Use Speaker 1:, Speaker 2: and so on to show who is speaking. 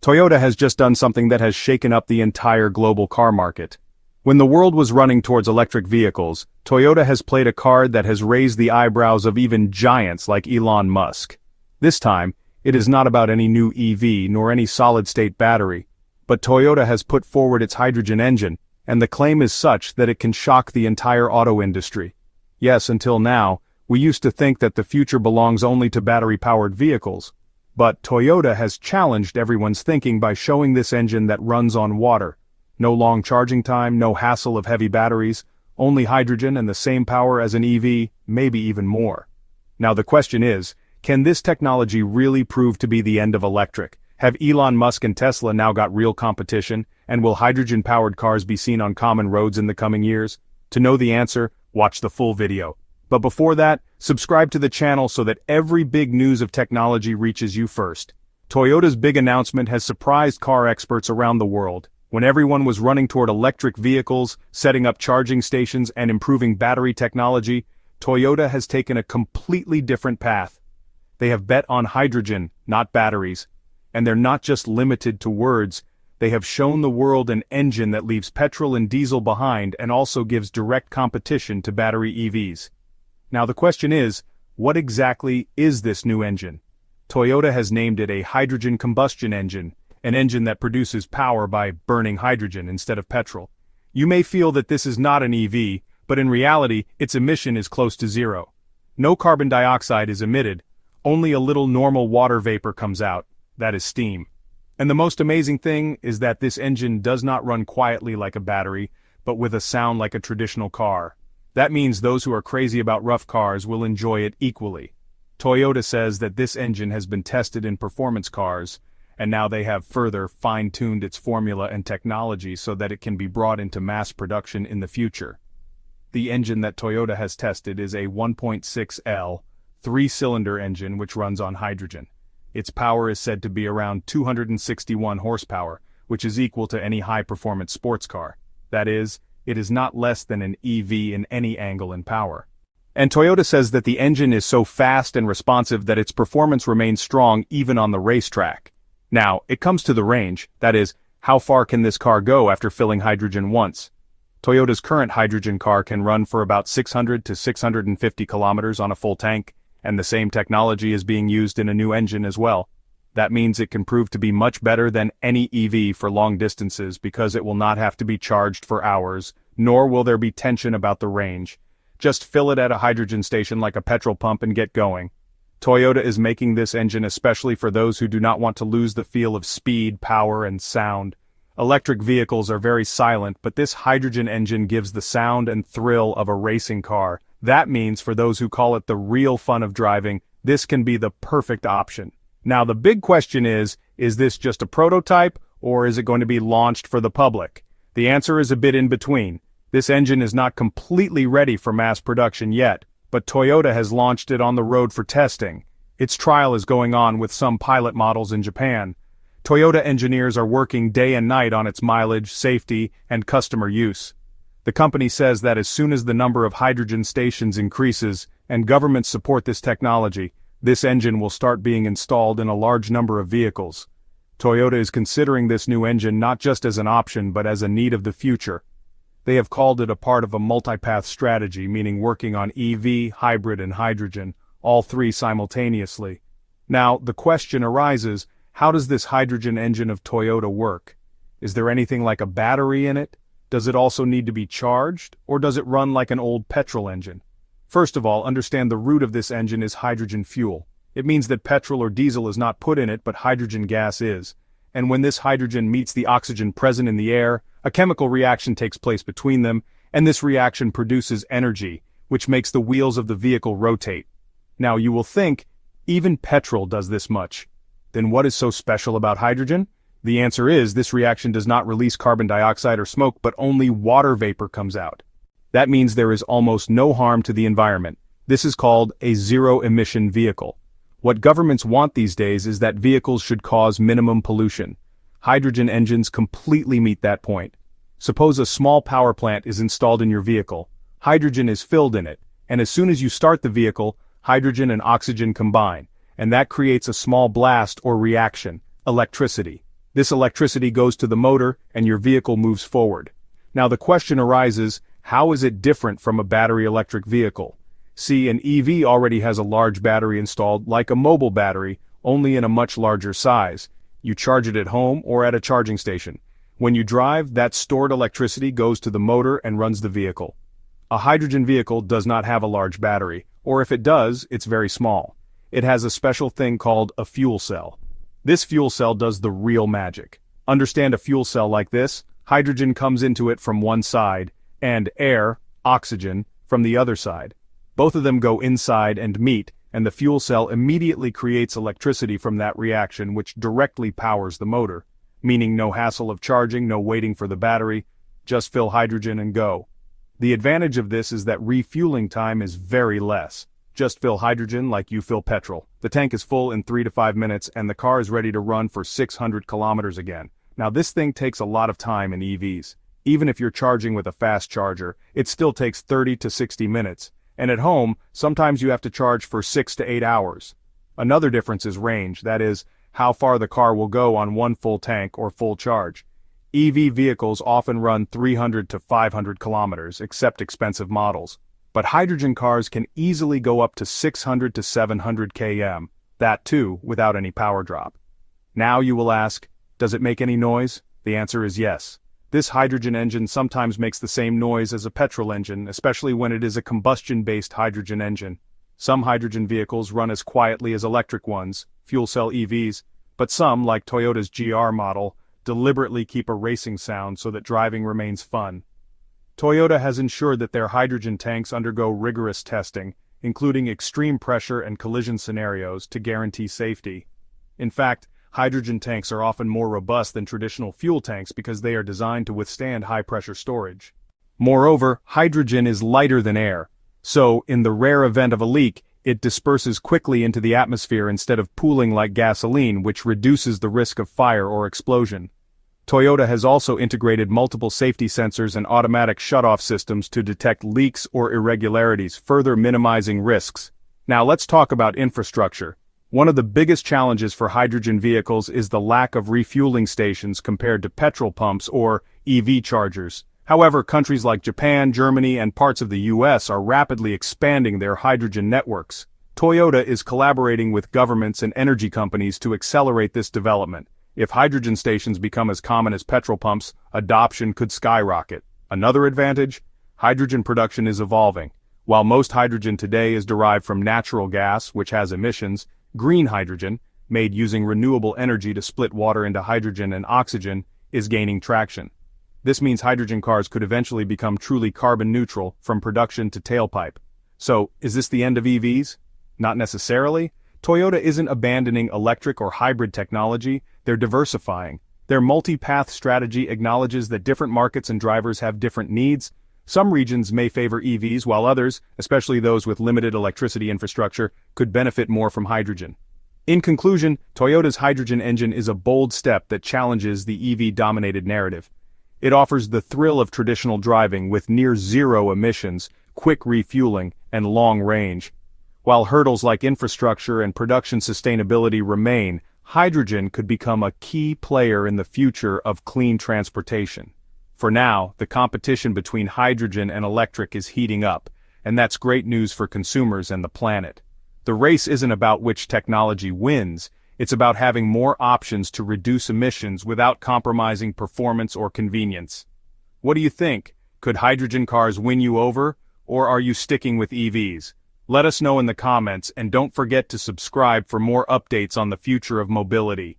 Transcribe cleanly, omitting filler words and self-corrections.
Speaker 1: Toyota has just done something that has shaken up the entire global car market. When the world was running towards electric vehicles, Toyota has played a card that has raised the eyebrows of even giants like Elon Musk. This time, it is not about any new EV nor any solid-state battery, but Toyota has put forward its hydrogen engine, and the claim is such that it can shock the entire auto industry. Yes, until now, we used to think that the future belongs only to battery-powered vehicles. But Toyota has challenged everyone's thinking by showing this engine that runs on water. No long charging time, no hassle of heavy batteries, only hydrogen and the same power as an EV, maybe even more. Now the question is, can this technology really prove to be the end of electric? Have Elon Musk and Tesla now got real competition, and will hydrogen-powered cars be seen on common roads in the coming years? To know the answer, watch the full video. But before that, subscribe to the channel so that every big news of technology reaches you first. Toyota's big announcement has surprised car experts around the world. When everyone was running toward electric vehicles, setting up charging stations and improving battery technology, Toyota has taken a completely different path. They have bet on hydrogen, not batteries. And they're not just limited to words, they have shown the world an engine that leaves petrol and diesel behind and also gives direct competition to battery EVs. Now the question is, what exactly is this new engine? Toyota has named it a hydrogen combustion engine, an engine that produces power by burning hydrogen instead of petrol. You may feel that this is not an EV, but in reality, its emission is close to zero. No carbon dioxide is emitted, only a little normal water vapor comes out, that is steam. And the most amazing thing is that this engine does not run quietly like a battery, but with a sound like a traditional car. That means those who are crazy about rough cars will enjoy it equally. Toyota says that this engine has been tested in performance cars, and now they have further fine-tuned its formula and technology so that it can be brought into mass production in the future. The engine that Toyota has tested is a 1.6L, 3-cylinder engine which runs on hydrogen. Its power is said to be around 261 horsepower, which is equal to any high-performance sports car. That is, it is not less than an EV in any angle and power. And Toyota says that the engine is so fast and responsive that its performance remains strong even on the racetrack. Now, it comes to the range, that is, how far can this car go after filling hydrogen once? Toyota's current hydrogen car can run for about 600 to 650 kilometers on a full tank, and the same technology is being used in a new engine as well. That means it can prove to be much better than any EV for long distances because it will not have to be charged for hours, nor will there be tension about the range. Just fill it at a hydrogen station like a petrol pump and get going. Toyota is making this engine especially for those who do not want to lose the feel of speed, power, and sound. Electric vehicles are very silent, but this hydrogen engine gives the sound and thrill of a racing car. That means for those who call it the real fun of driving, this can be the perfect option. Now the big question is this just a prototype, or is it going to be launched for the public? The answer is a bit in between. This engine is not completely ready for mass production yet, but Toyota has launched it on the road for testing. Its trial is going on with some pilot models in Japan. Toyota engineers are working day and night on its mileage, safety, and customer use. The company says that as soon as the number of hydrogen stations increases and governments support this technology, this engine will start being installed in a large number of vehicles. Toyota is considering this new engine not just as an option but as a need of the future. They have called it a part of a multipath strategy, meaning working on EV, hybrid, and hydrogen, all three simultaneously. Now, the question arises, how does this hydrogen engine of Toyota work? Is there anything like a battery in it? Does it also need to be charged, or does it run like an old petrol engine? First of all, understand the root of this engine is hydrogen fuel. It means that petrol or diesel is not put in it, but hydrogen gas is. And when this hydrogen meets the oxygen present in the air, a chemical reaction takes place between them, and this reaction produces energy, which makes the wheels of the vehicle rotate. Now you will think, even petrol does this much. Then what is so special about hydrogen? The answer is this reaction does not release carbon dioxide or smoke, but only water vapor comes out. That means there is almost no harm to the environment. This is called a zero-emission vehicle. What governments want these days is that vehicles should cause minimum pollution. Hydrogen engines completely meet that point. Suppose a small power plant is installed in your vehicle. Hydrogen is filled in it, and as soon as you start the vehicle, hydrogen and oxygen combine, and that creates a small blast or reaction, electricity. This electricity goes to the motor and your vehicle moves forward. Now the question arises, how is it different from a battery electric vehicle? See, an EV already has a large battery installed like a mobile battery, only in a much larger size. You charge it at home or at a charging station. When you drive, that stored electricity goes to the motor and runs the vehicle. A hydrogen vehicle does not have a large battery, or if it does, it's very small. It has a special thing called a fuel cell. This fuel cell does the real magic. Understand a fuel cell like this? Hydrogen comes into it from one side, and air, oxygen, from the other side. Both of them go inside and meet, and the fuel cell immediately creates electricity from that reaction which directly powers the motor, meaning no hassle of charging, no waiting for the battery, just fill hydrogen and go. The advantage of this is that refueling time is very less. Just fill hydrogen like you fill petrol. The tank is full in 3 to 5 minutes and the car is ready to run for 600 kilometers again. Now this thing takes a lot of time in EVs. Even if you're charging with a fast charger, it still takes 30 to 60 minutes. And at home, sometimes you have to charge for 6 to 8 hours. Another difference is range, that is, how far the car will go on one full tank or full charge. EV vehicles often run 300 to 500 kilometers, except expensive models. But hydrogen cars can easily go up to 600 to 700 km, that too without any power drop. Now you will ask, does it make any noise? The answer is yes. This hydrogen engine sometimes makes the same noise as a petrol engine, especially when it is a combustion-based hydrogen engine. Some hydrogen vehicles run as quietly as electric ones, fuel cell EVs, but some, like Toyota's GR model, deliberately keep a racing sound so that driving remains fun. Toyota has ensured that their hydrogen tanks undergo rigorous testing, including extreme pressure and collision scenarios to guarantee safety. In fact, hydrogen tanks are often more robust than traditional fuel tanks because they are designed to withstand high-pressure storage. Moreover, hydrogen is lighter than air, so in the rare event of a leak, it disperses quickly into the atmosphere instead of pooling like gasoline, which reduces the risk of fire or explosion. Toyota has also integrated multiple safety sensors and automatic shut-off systems to detect leaks or irregularities, further minimizing risks. Now let's talk about infrastructure. One of the biggest challenges for hydrogen vehicles is the lack of refueling stations compared to petrol pumps or EV chargers. However, countries like Japan, Germany, and parts of the US are rapidly expanding their hydrogen networks. Toyota is collaborating with governments and energy companies to accelerate this development. If hydrogen stations become as common as petrol pumps, adoption could skyrocket. Another advantage? Hydrogen production is evolving. While most hydrogen today is derived from natural gas, which has emissions, green hydrogen, made using renewable energy to split water into hydrogen and oxygen, is gaining traction. This means hydrogen cars could eventually become truly carbon neutral from production to tailpipe. So, is this the end of EVs? Not necessarily. Toyota isn't abandoning electric or hybrid technology, they're diversifying. Their multi-path strategy acknowledges that different markets and drivers have different needs. Some regions may favor EVs while others, especially those with limited electricity infrastructure, could benefit more from hydrogen. In conclusion, Toyota's hydrogen engine is a bold step that challenges the EV-dominated narrative. It offers the thrill of traditional driving with near-zero emissions, quick refueling, and long range. While hurdles like infrastructure and production sustainability remain, hydrogen could become a key player in the future of clean transportation. For now, the competition between hydrogen and electric is heating up, and that's great news for consumers and the planet. The race isn't about which technology wins, it's about having more options to reduce emissions without compromising performance or convenience. What do you think? Could hydrogen cars win you over, or are you sticking with EVs? Let us know in the comments, and don't forget to subscribe for more updates on the future of mobility.